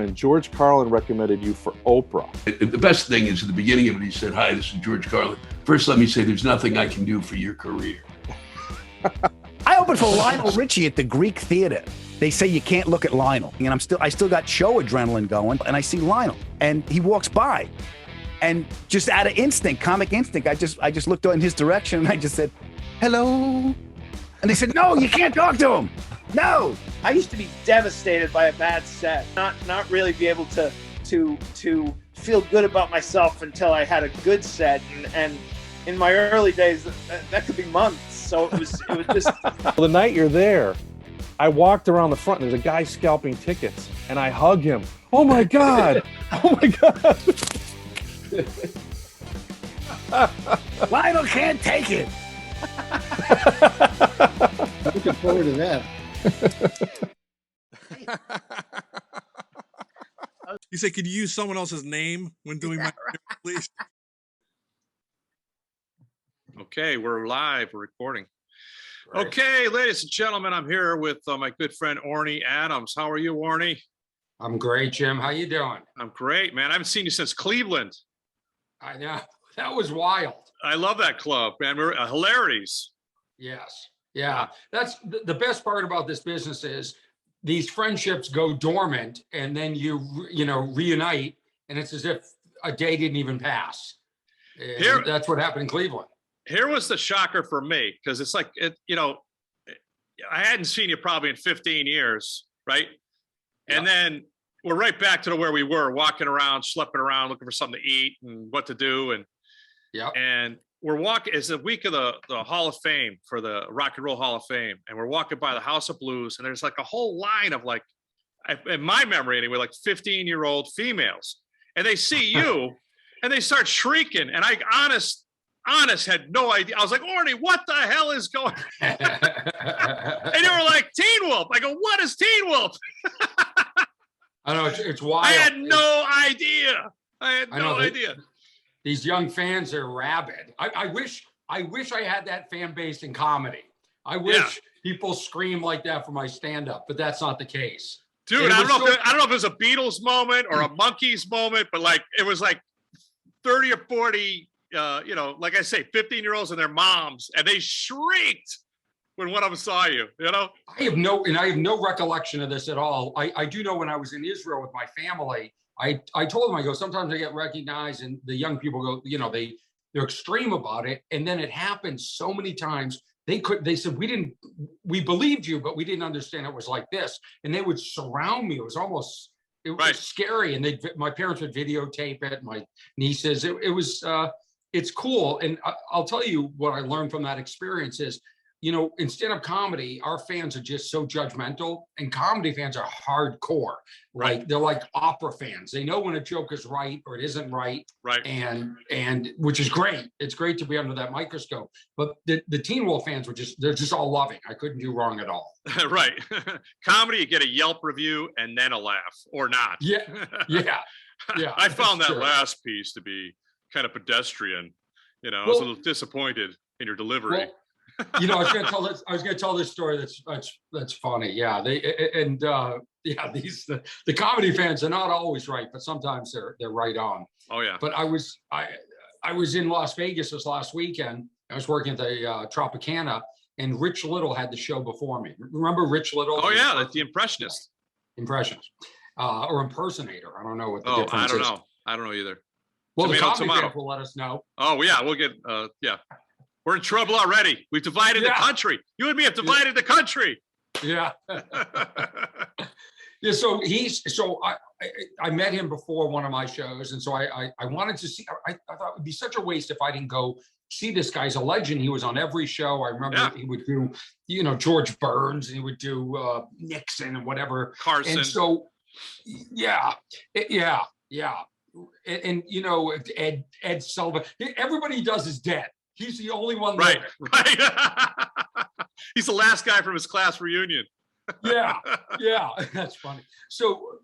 when George Carlin recommended you for Oprah. The best thing is at the beginning of it, he said, "Hi, this is George Carlin. First, let me say there's nothing I can do for your career." I opened for Lionel Richie at the Greek Theater. They say you can't look at Lionel, and I still got show adrenaline going, and I see Lionel, and he walks by, and just out of instinct, comic instinct, I just looked in his direction, and I just said, "Hello," and they said, "No, you can't talk to him. No." I used to be devastated by a bad set, not really be able to feel good about myself until I had a good set, and in my early days, that could be months. So it was just. The night you're there, I walked around the front and there's a guy scalping tickets and I hug him. Oh my God. Oh my God. Lionel can't take it. Looking forward to that. You say, could you use someone else's name when doing my please? Okay, we're live, we're recording. Right. Okay, ladies and gentlemen, I'm here with my good friend Orny Adams. How are you, Orny? I'm great, Jim. How you doing? I'm great, man. I haven't seen you since Cleveland. I know. That was wild. I love that club, man. We're hilarities. Yes. Yeah. That's the best part about this business is these friendships go dormant and then you reunite and it's as if a day didn't even pass. That's what happened in Cleveland. Here was the shocker for me, because it's like, I hadn't seen you probably in 15 years, right? Yeah. And then we're right back to where we were, walking around, schlepping around, looking for something to eat and what to do. And and we're walking, it's the week of the Hall of Fame for the Rock and Roll Hall of Fame. And we're walking by the House of Blues, and there's like a whole line of in my memory anyway, like 15-year-old females. And they see you and they start shrieking. And honest had no idea. I was like, Orny, what the hell is going on? And they were like, Teen Wolf. I go, what is Teen Wolf? I know, it's wild. I had no idea. I had no idea. These young fans are rabid. I wish I had that fan base in comedy. I wish people scream like that for my stand-up, but that's not the case. Dude, I don't know if it was a Beatles moment or a Monkees moment, but it was like 30 or 40 like I say, 15-year-olds and their moms, and they shrieked when one of them saw you, I have no recollection of this at all. I do know when I was in Israel with my family, I told them, I go, sometimes I get recognized and the young people go, they're extreme about it. And then it happened so many times. They said, we believed you, but we didn't understand it was like this. And they would surround me. It was scary. And my parents would videotape it. My nieces, it's cool. And I'll tell you what I learned from that experience is, in stand-up comedy, our fans are just so judgmental, and comedy fans are hardcore. Right? They're like opera fans. They know when a joke is right or it isn't right. Right. And which is great. It's great to be under that microscope. But the Teen Wolf fans they're just all loving. I couldn't do wrong at all. Right. Comedy, you get a Yelp review and then a laugh or not. Yeah. I found that last piece to be kind of pedestrian. I was a little disappointed in your delivery. Well, I was going to tell this story. That's funny. Yeah. The comedy fans are not always right, but sometimes they're right on. Oh yeah. But I was in Las Vegas this last weekend. I was working at the Tropicana, and Rich Little had the show before me. Remember Rich Little? Oh yeah, that's the impressionist. Impressionist. Or impersonator. I don't know what the difference is. I don't know either. Well, the comedy fans will let us know. Oh yeah, we'll get We're in trouble already. We've divided the country. You and me have divided the country. Yeah. So I met him before one of my shows, and so I wanted to see. I thought it would be such a waste if I didn't go see this guy. He's a legend. He was on every show. I remember he would do, George Burns, and he would do Nixon and whatever. Carson. And so, yeah. And Ed Sullivan. Everybody he does is dead. He's the only one. Right. He's the last guy from his class reunion. Yeah, that's funny. So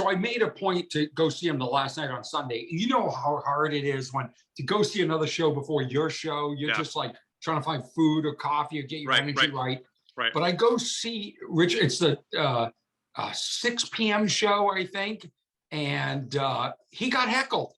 I made a point to go see him the last night on Sunday. You know how hard it is when to go see another show before your show. You're just like trying to find food or coffee or get your energy right. But I go see Rich. It's the 6 p.m. show, I think. and he got heckled.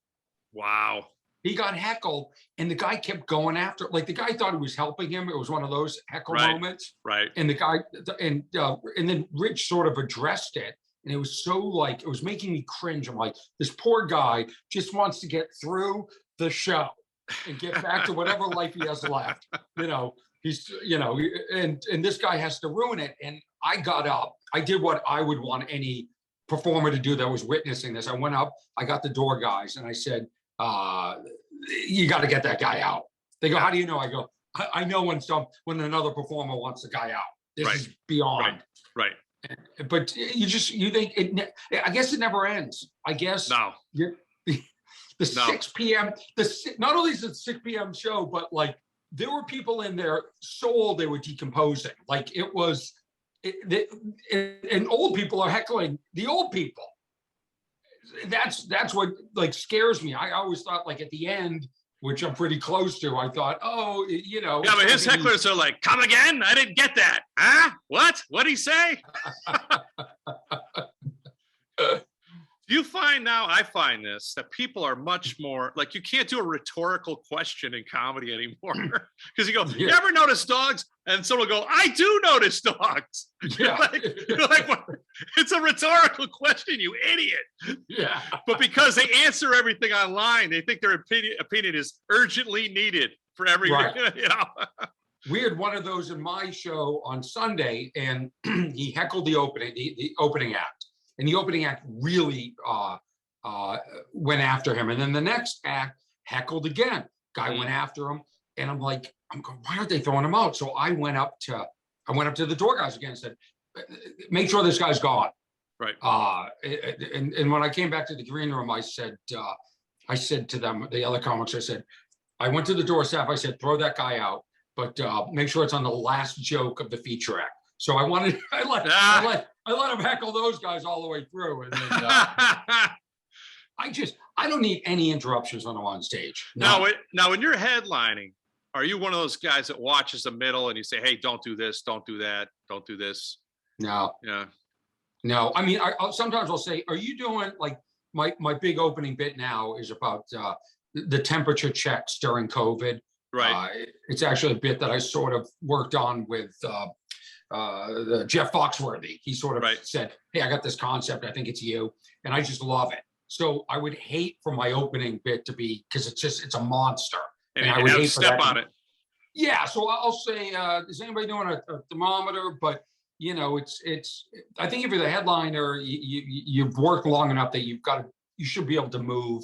Wow. He got heckled, and the guy kept going after. Like the guy thought he was helping him. It was one of those heckle moments. Right. And the guy, and then Rich sort of addressed it, and it was so like it was making me cringe. I'm like, this poor guy just wants to get through the show and get back to whatever life he has left. He's and this guy has to ruin it. And I got up. I did what I would want any performer to do that was witnessing this. I went up. I got the door guys, and I said, you got to get that guy out. They go, how do you know? I go, I know when another performer wants the guy out. This is beyond. Right. But you think it, I guess it never ends. I guess No. The 6 p.m. Not only is it 6 p.m. show, but like there were people in there so old they were decomposing. Like it was, and old people are heckling the old people. That's what like scares me. I always thought like at the end, which I'm pretty close to, I thought, Yeah, but his hecklers are like, come again? I didn't get that. Huh? What? What'd he say? You find now, I find this, that people are much more, like you can't do a rhetorical question in comedy anymore. Because you go, you ever notice dogs? And someone will go, I do notice dogs. Yeah. You're like what? It's a rhetorical question, you idiot. Yeah. But because they answer everything online, they think their opinion is urgently needed for everything. Right. We had one of those in my show on Sunday, and he heckled the opening act. And the opening act really went after him. And then the next act heckled again. Guy went after him. And I'm going, why aren't they throwing him out? So I went up to the door guys again and said, make sure this guy's gone. Right. And when I came back to the green room, I said to them, the other comics, I said, I went to the door staff. I said, throw that guy out, but make sure it's on the last joke of the feature act. So I let him heckle those guys all the way through. And then, I don't need any interruptions when I'm on stage. No. Now, when you're headlining, are you one of those guys that watches the middle and you say, hey, don't do this, don't do that, don't do this? No. Yeah. No. I mean, sometimes I'll say, are you doing like my big opening bit now is about the temperature checks during COVID. Right. It's actually a bit that I sort of worked on with Jeff Foxworthy. He sort of said, hey, I got this concept. I think it's you. And I just love it. So I would hate for my opening bit to be, because it's a monster. And I would hate step on it. Yeah. So I'll say, is anybody doing a thermometer? But I think if you're the headliner, you've worked long enough that you should be able to move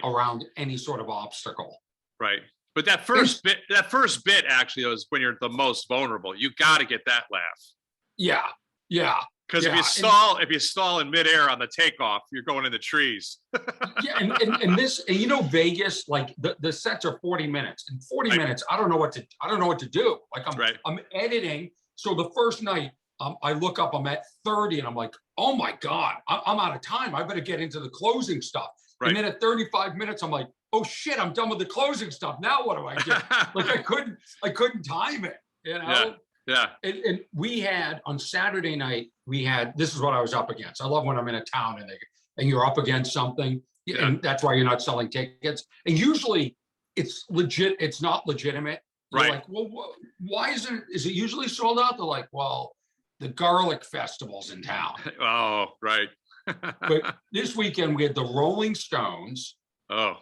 around any sort of obstacle. Right. But that first bit actually is when you're the most vulnerable. You got to get that laugh. Yeah. Yeah. Because if you stall in midair on the takeoff, you're going in the trees. Yeah, and Vegas, like the sets are 40 minutes. In 40 minutes, I don't know what to do. Like I'm editing. So the first night, I look up, I'm at 30, and I'm like, oh my God, I'm out of time. I better get into the closing stuff. Right. And then at 35 minutes, I'm like, oh shit, I'm done with the closing stuff. Now what do I do? Like I couldn't time it, Yeah. And we had on Saturday night, this is what I was up against. I love when I'm in a town and you're up against something, and that's why you're not selling tickets. And usually it's legit. It's not legitimate. You're like, well, why is it usually sold out? They're like, well, the garlic festival's in town. Oh, right. But this weekend we had the Rolling Stones. Oh.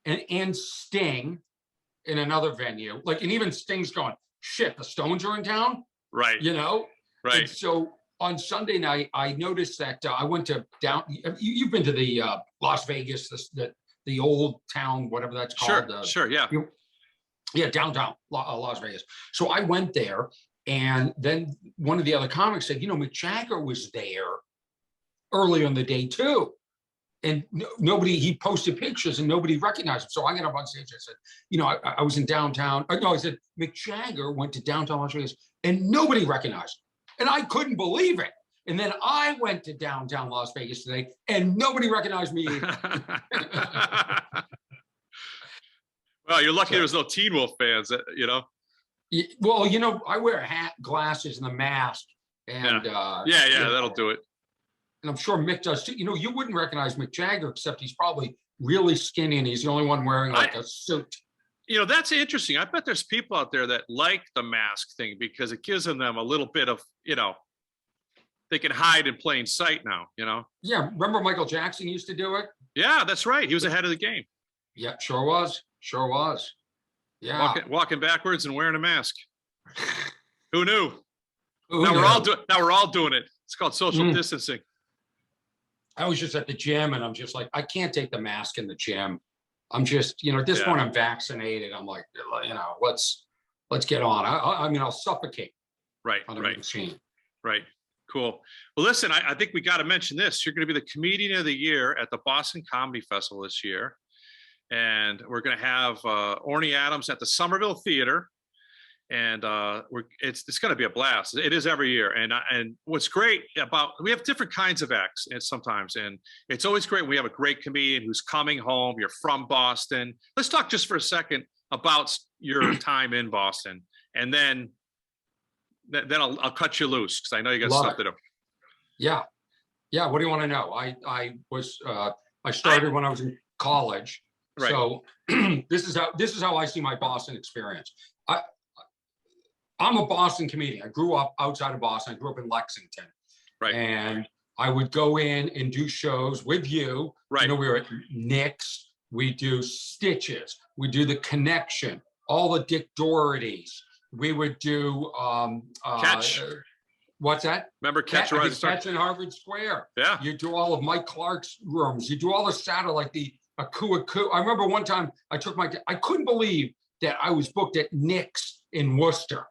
And Sting in another venue. Like, and even Sting's going, shit, the Stones are in town? Right. Right. And so on Sunday night, I noticed that I went to you've been to the Las Vegas, the old town, whatever that's called. Sure, yeah. Yeah, downtown Las Vegas. So I went there, and then one of the other comics said, Mick Jagger was there earlier in the day too. And he posted pictures and nobody recognized him. So I got up on stage. I said, I was in downtown. I said, Mick Jagger went to downtown Las Vegas and nobody recognized him. And I couldn't believe it. And then I went to downtown Las Vegas today and nobody recognized me either. Well, you're lucky there was no Teen Wolf fans, Well, I wear a hat, glasses, and a mask. And yeah, that'll do it. and I'm sure Mick does too. You know, you wouldn't recognize Mick Jagger, except he's probably really skinny and he's the only one wearing like a suit. You know, that's interesting. I bet there's people out there that like the mask thing because it gives them a little bit of, you know, they can hide in plain sight now, you know? Yeah. Remember Michael Jackson used to do it? Yeah, that's right. He was ahead of the game. Yeah, sure was. Sure was. Yeah. Walking backwards and wearing a mask. Who knew? Who Now knew? we're all doing it. It's called social distancing. I was just at the gym and I'm just like, I can't take the mask in the gym. I'm just, you know, at this point I'm vaccinated. I'm like, you know, let's get on. I mean, I'll suffocate. Right. On the Right. machine. Right. Cool. Well, listen, I think we got to mention this. You're going to be the comedian of the year at the Boston Comedy Festival this year. And we're going to have Orny Adams at the Somerville Theater. And it's going to be a blast. It is every year. And what's great about, we have different kinds of acts sometimes. And it's always great when we have a great comedian who's coming home. You're from Boston. Let's talk just for a second about your time in Boston. And then I'll cut you loose because I know you got stuff to do. Yeah. Yeah. What do you want to know? I started when I was in college. Right. So this is how I see my Boston experience. I'm a Boston comedian. I grew up outside of Boston. I grew up in Lexington. Right. And I would go in and do shows with you. Right. You know, we were at Nick's. We do Stitches. We do The Connection. All the Dick Dohertys. We would do Catch. What's that? Remember Catch? Catch in Harvard Square. Yeah. You do all of Mike Clark's rooms. You do all the satellite, the Aku. I remember one time I couldn't believe that I was booked at Nick's in Worcester.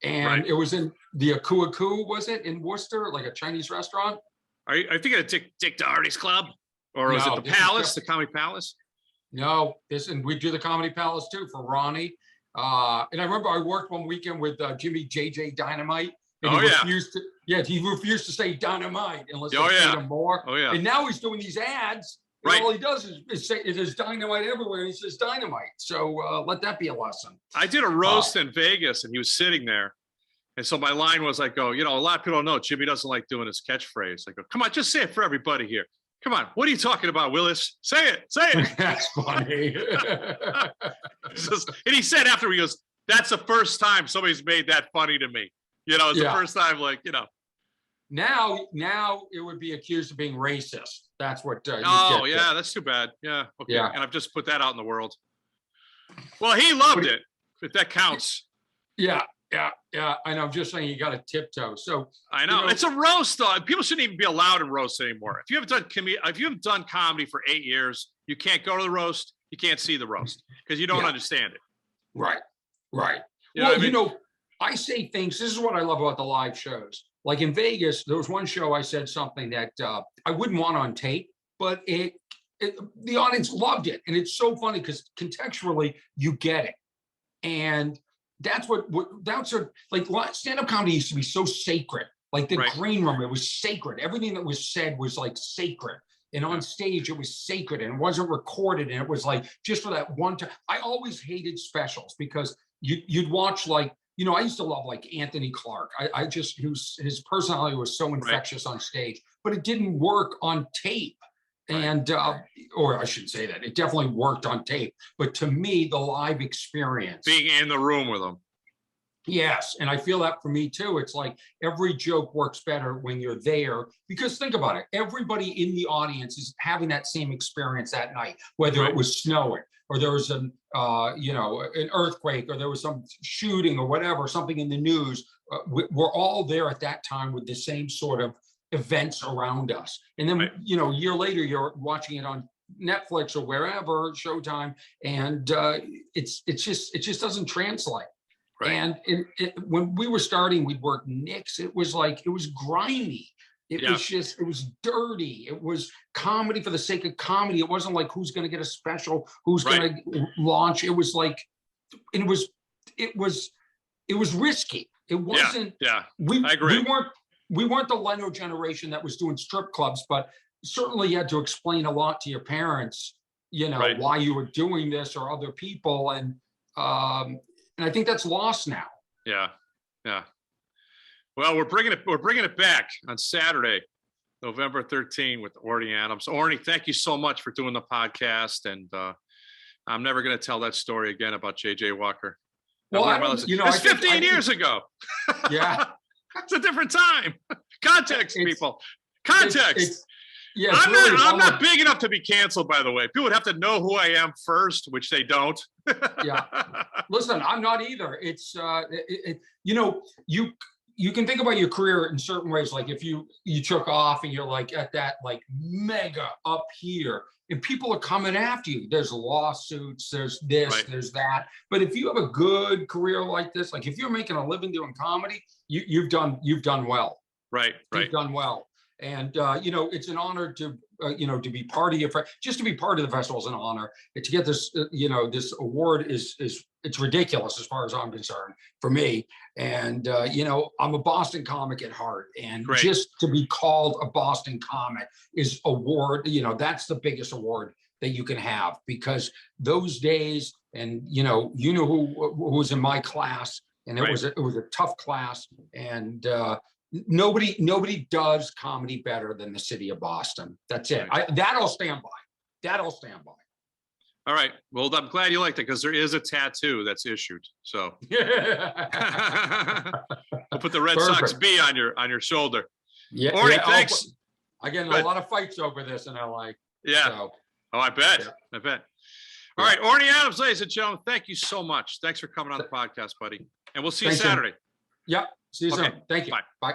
And it was in the Aku, was it in Worcester, like a Chinese restaurant? Are you thinking of Dick Doherty's Club? Or was it the Palace, the Comedy Palace? No, and we do the Comedy Palace too for Ronnie. And I remember I worked one weekend with Jimmy JJ Dynamite. And he refused to say dynamite unless they paid him more. Oh, yeah. And now he's doing these ads. Right. All he does is say it is dynamite everywhere. And he says dynamite. So let that be a lesson. I did a roast in Vegas and he was sitting there. And so my line was, I go, you know, a lot of people don't know Jimmy doesn't like doing his catchphrase. I go, come on, just say it for everybody here. Come on. What are you talking about, Willis? Say it. Say it. That's funny. And he said after, he goes, that's the first time somebody's made that funny to me. You know, it's the first time, like, you know. Now it would be accused of being racist. That's what. That's too bad. Yeah. Okay. Yeah. And I've just put that out in the world. Well, he loved it. If that counts. Yeah. And I'm just saying you got to tiptoe. So I know, it's a roast though. People shouldn't even be allowed in roast anymore. If you haven't done comedy for 8 years, you can't go to the roast. You can't see the roast because you don't understand it. Right. You know what I mean? You know, I say things. This is what I love about the live shows. Like in Vegas, there was one show I said something that I wouldn't want on tape, but the audience loved it. And it's so funny because contextually you get it. And that's what like stand-up comedy used to be so sacred. Like the green room, it was sacred. Everything that was said was like sacred. And on stage, it was sacred and it wasn't recorded. And it was like just for that one time. I always hated specials because you'd watch like, you know, I used to love like Anthony Clark. His personality was so infectious on stage, but it didn't work on tape. And, or I shouldn't say that. It definitely worked on tape. But to me, the live experience. Being in the room with them. Yes. And I feel that for me too. It's like every joke works better when you're there. Because think about it. Everybody in the audience is having that same experience that night, whether it was snowing or there was an earthquake or there was some shooting or whatever, something in the news. We're all there at that time with the same sort of events around us. And then, you know, a year later, you're watching it on Netflix or wherever, Showtime, and it just doesn't translate. Right. And when we were starting, we'd work Nick's. It was grimy. It was dirty. It was comedy for the sake of comedy. It wasn't like who's going to get a special, who's going to launch. It was like, and it was risky. It wasn't. Yeah. I agree. We weren't the Leno generation that was doing strip clubs, but certainly you had to explain a lot to your parents, you know, why you were doing this or other people. And I think that's lost now. Yeah. Well, we're bringing it back on Saturday. November 13 with Orny Adams. Orny, thank you so much for doing the podcast. And I'm never going to tell that story again about JJ Walker. Well, it's 15 years ago. Yeah. It's a different time. Context, people. Context. Yeah, I'm not big enough to be canceled, by the way. People would have to know who I am first, which they don't. Yeah. Listen, I'm not either. It's you can think about your career in certain ways. Like if you took off and you're like at that like mega up here, and people are coming after you. There's lawsuits, there's this, right. There's that. But if you have a good career like this, like if you're making a living doing comedy, you've done well. Right. You've done well. And it's an honor to to be part of just to be part of the festival is an honor. And to get this this award is it's ridiculous as far as I'm concerned for me. And I'm a Boston comic at heart, and Great. Just to be called a Boston comic is award. That's the biggest award that you can have, because those days, and who was in my class, and it was a tough class, and nobody does comedy better than the city of Boston. That's it. That'll stand by. All right. Well, I'm glad you liked it, because there is a tattoo that's issued. So we'll put the Red Sox B on your shoulder. Yeah. Orny, thanks. I get in a lot of fights over this in LA. Yeah. So. Oh, I bet. Yeah. I bet. All right. Orny Adams, ladies and gentlemen, thank you so much. Thanks for coming on the podcast, buddy. And we'll see you Saturday. Yep. See you soon. Okay. Thank you. Bye. Bye.